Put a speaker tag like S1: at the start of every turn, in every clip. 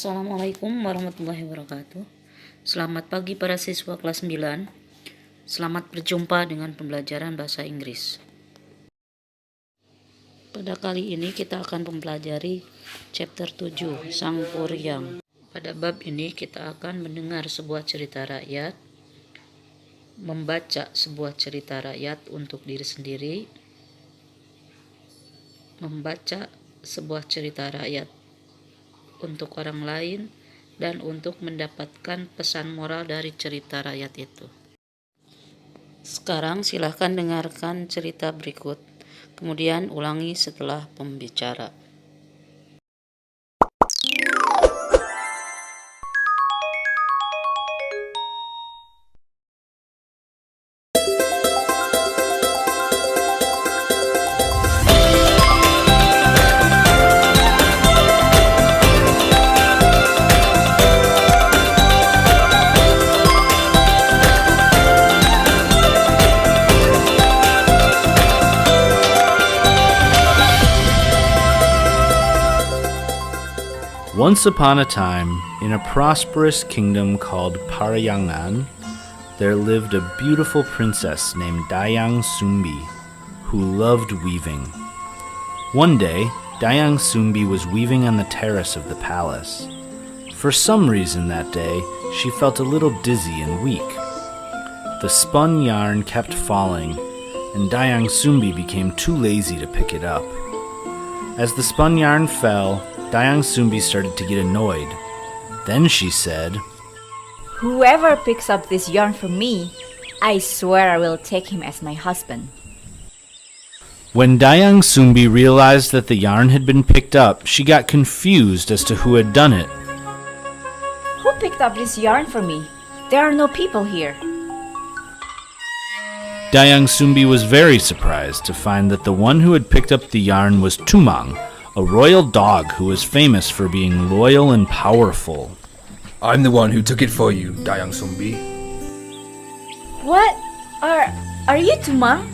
S1: Assalamualaikum warahmatullahi wabarakatuh. Selamat pagi para siswa kelas 9. Selamat berjumpa dengan pembelajaran bahasa Inggris. Pada kali ini kita akan mempelajari chapter 7, Sangkuriang. Pada bab ini kita akan mendengar sebuah cerita rakyat, membaca sebuah cerita rakyat untuk diri sendiri, membaca sebuah cerita rakyat untuk orang lain, dan untuk mendapatkan pesan moral dari cerita rakyat itu. Sekarang silahkan dengarkan cerita berikut, kemudian ulangi setelah pembicara.
S2: Once upon a time, in a prosperous kingdom called Parayangan, there lived a beautiful princess named Dayang Sumbi, who loved weaving. One day, Dayang Sumbi was weaving on the terrace of the palace. For some reason that day, she felt a little dizzy and weak. The spun yarn kept falling, and Dayang Sumbi became too lazy to pick it up. As the spun yarn fell, Dayang Sumbi started to get annoyed. Then she said,
S3: "Whoever picks up this yarn from me, I swear I will take him as my husband."
S2: When Dayang Sumbi realized that the yarn had been picked up, she got confused as to who had done it.
S3: Who picked up this yarn for me? There are no people here.
S2: Dayang Sumbi was very surprised to find that the one who had picked up the yarn was Tumang, a royal dog who was famous for being loyal and powerful.
S4: I'm the one who took it for you, Dayang Sumbi.
S3: What? Are you Tumang?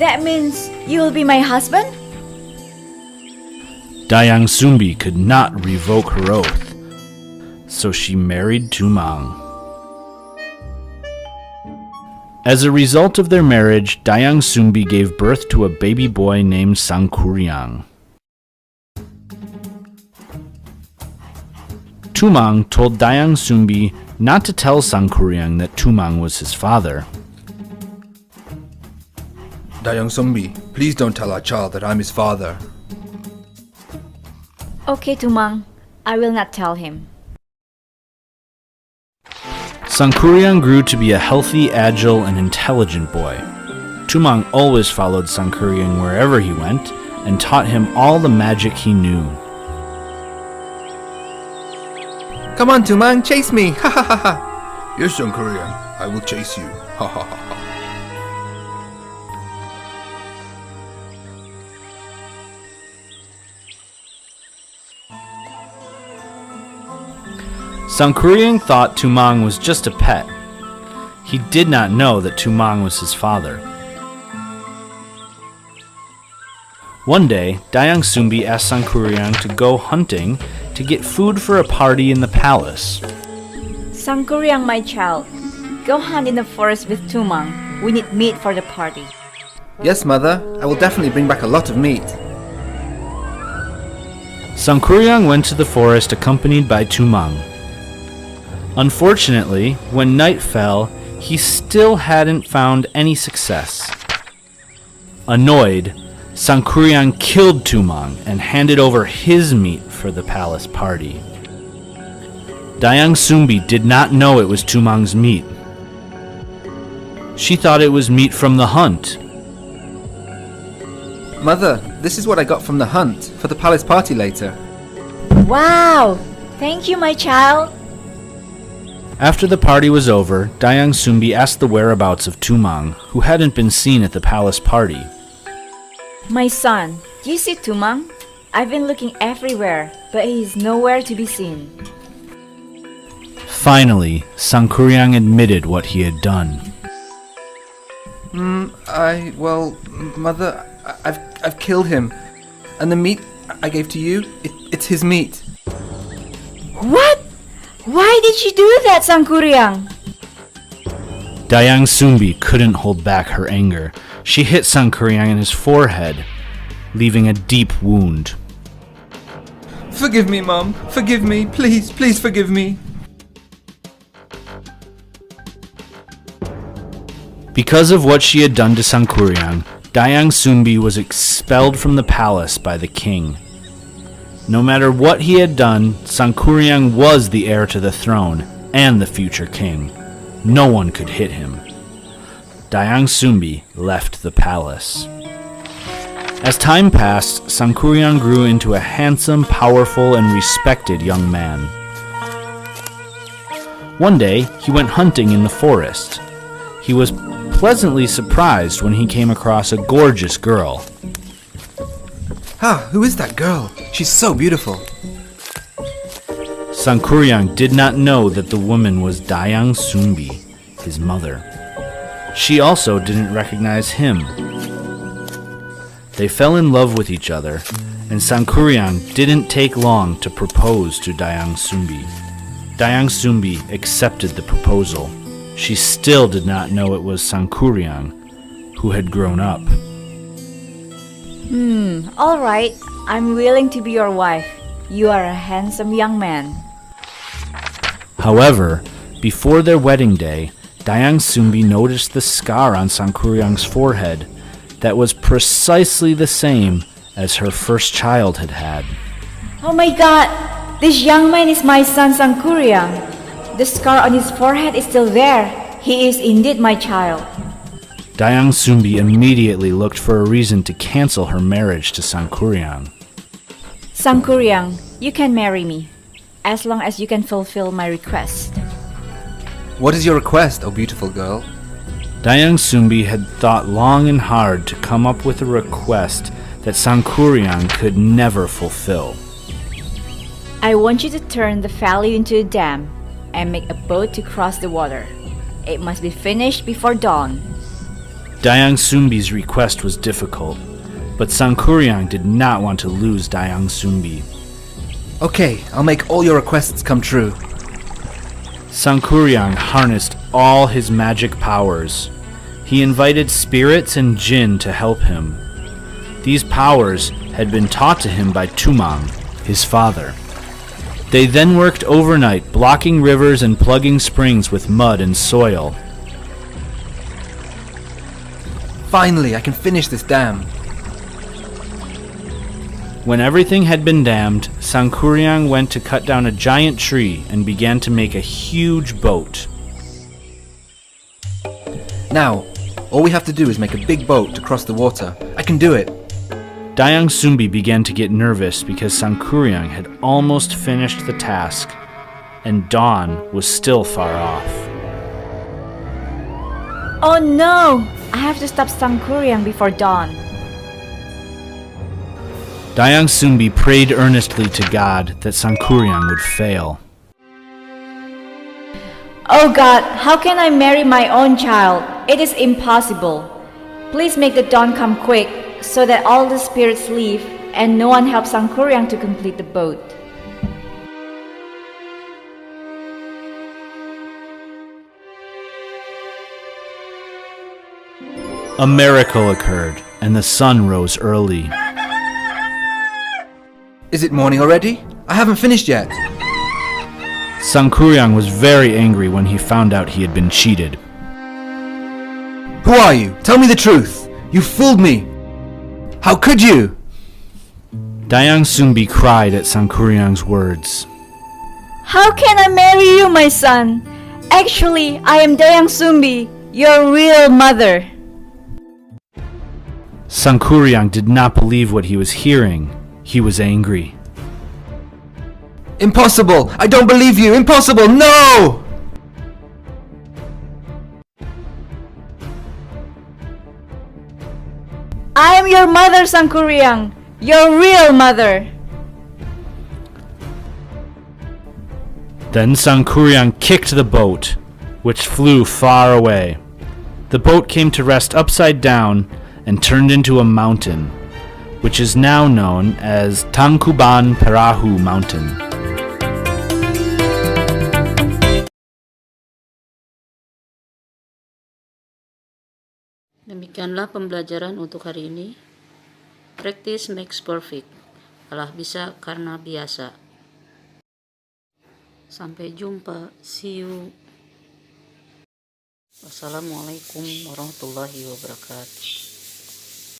S3: That means you will be my husband?
S2: Dayang Sumbi could not revoke her oath, so she married Tumang. As a result of their marriage, Dayang Sumbi gave birth to a baby boy named Sangkuriang. Tumang told Dayang Sumbi not to tell Sangkuriang that Tumang was his father.
S4: Dayang Sumbi, please don't tell our child that I'm his father.
S3: Okay, Tumang. I will not tell him.
S2: Sangkuriang grew to be a healthy, agile, and intelligent boy. Tumang always followed Sangkuriang wherever he went and taught him all the magic he knew.
S4: Come on, Tumang, chase me! Ha ha ha ha! Yes, Sangkuriang, I will chase you. Ha ha ha ha.
S2: Sangkuriang thought Tumang was just a pet. He did not know that Tumang was his father. One day, Dayang Sumbi asked Sangkuriang to go hunting to get food for a party in the palace.
S3: Sangkuriang, my child, go hunt in the forest with Tumang. We need meat for the party.
S4: Yes, mother, I will definitely bring back a lot of meat.
S2: Sangkuriang went to the forest accompanied by Tumang. Unfortunately, when night fell, he still hadn't found any success. Annoyed, Sangkuriang killed Tumang and handed over his meat for the palace party. Dayang Sumbi did not know it was Tumang's meat. She thought it was meat from the hunt.
S4: Mother, this is what I got from the hunt for the palace party later.
S3: Wow! Thank you, my child.
S2: After the party was over, Dayang Sumbi asked the whereabouts of Tumang, who hadn't been seen at the palace party.
S3: My son, do you see Tumang? I've been looking everywhere, but he is nowhere to be seen.
S2: Finally, Sangkuriang admitted what he had done.
S4: Mother, I've killed him, and the meat I gave to you, it's his meat.
S3: What? Why did you do that, Sangkuriang?
S2: Dayang Sumbi couldn't hold back her anger. She hit Sangkuriang in his forehead, leaving a deep wound.
S4: Forgive me, Mom. Forgive me. Please, please forgive me.
S2: Because of what she had done to Sangkuriang, Dayang Sumbi was expelled from the palace by the king. No matter what he had done, Sangkuriang was the heir to the throne and the future king. No one could hit him. Dayang Sumbi left the palace. As time passed, Sangkuriang grew into a handsome, powerful, and respected young man. One day, he went hunting in the forest. He was pleasantly surprised when he came across a gorgeous girl.
S4: Ah, who is that girl? She's so beautiful.
S2: Sangkuriang did not know that the woman was Dayang Sumbi, his mother. She also didn't recognize him. They fell in love with each other, and Sangkuriang didn't take long to propose to Dayang Sumbi. Dayang Sumbi accepted the proposal. She still did not know it was Sangkuriang, who had grown up.
S3: All right. I'm willing to be your wife. You are a handsome young man.
S2: However, before their wedding day, Dayang Sumbi noticed the scar on Sangkuriang's forehead that was precisely the same as her first child had had.
S3: Oh my god! This young man is my son Sangkuriang. The scar on his forehead is still there. He is indeed my child.
S2: Dayang Sumbi immediately looked for a reason to cancel her marriage to Sangkuriang.
S3: Sangkuriang, you can marry me, as long as you can fulfill my request.
S4: What is your request, oh beautiful girl?
S2: Dayang Sumbi had thought long and hard to come up with a request that Sangkuriang could never fulfill.
S3: I want you to turn the valley into a dam and make a boat to cross the water. It must be finished before dawn.
S2: Dayang Sumbi's request was difficult, but Sangkuriang did not want to lose Dayang Sumbi.
S4: Okay, I'll make all your requests come true.
S2: Sangkuriang harnessed all his magic powers. He invited spirits and jinn to help him. These powers had been taught to him by Tumang, his father. They then worked overnight, blocking rivers and plugging springs with mud and soil.
S4: Finally, I can finish this dam.
S2: When everything had been dammed, Sangkuriang went to cut down a giant tree and began to make a huge boat.
S4: Now, all we have to do is make a big boat to cross the water. I can do it.
S2: Dayang Sumbi began to get nervous because Sangkuriang had almost finished the task, and dawn was still far off.
S3: Oh no! I have to stop Sangkuriang before dawn.
S2: Dayang Sumbi prayed earnestly to God that Sangkuriang would fail.
S3: Oh God, how can I marry my own child? It is impossible. Please make the dawn come quick so that all the spirits leave and no one helps Sangkuriang to complete the boat.
S2: A miracle occurred, and the sun rose early.
S4: Is it morning already? I haven't finished yet.
S2: Sangkuriang was very angry when he found out he had been cheated.
S4: Who are you? Tell me the truth. You fooled me. How could you?
S2: Dayang Sumbi cried at Sangkuriang's words.
S3: How can I marry you, my son? Actually, I am Dayang Sumbi, your real mother.
S2: Sangkuriang did not believe what he was hearing. He was angry.
S4: Impossible! I don't believe you! Impossible! No!
S3: I am your mother, Sangkuriang, your real mother.
S2: Then Sangkuriang kicked the boat, which flew far away. The boat came to rest upside down and turned into a mountain, which is now known as Tangkuban Perahu Mountain.
S1: Demikianlah pembelajaran untuk hari ini. Practice makes perfect. Allah bisa karena biasa. Sampai jumpa. See you. Wassalamualaikum warahmatullahi wabarakatuh.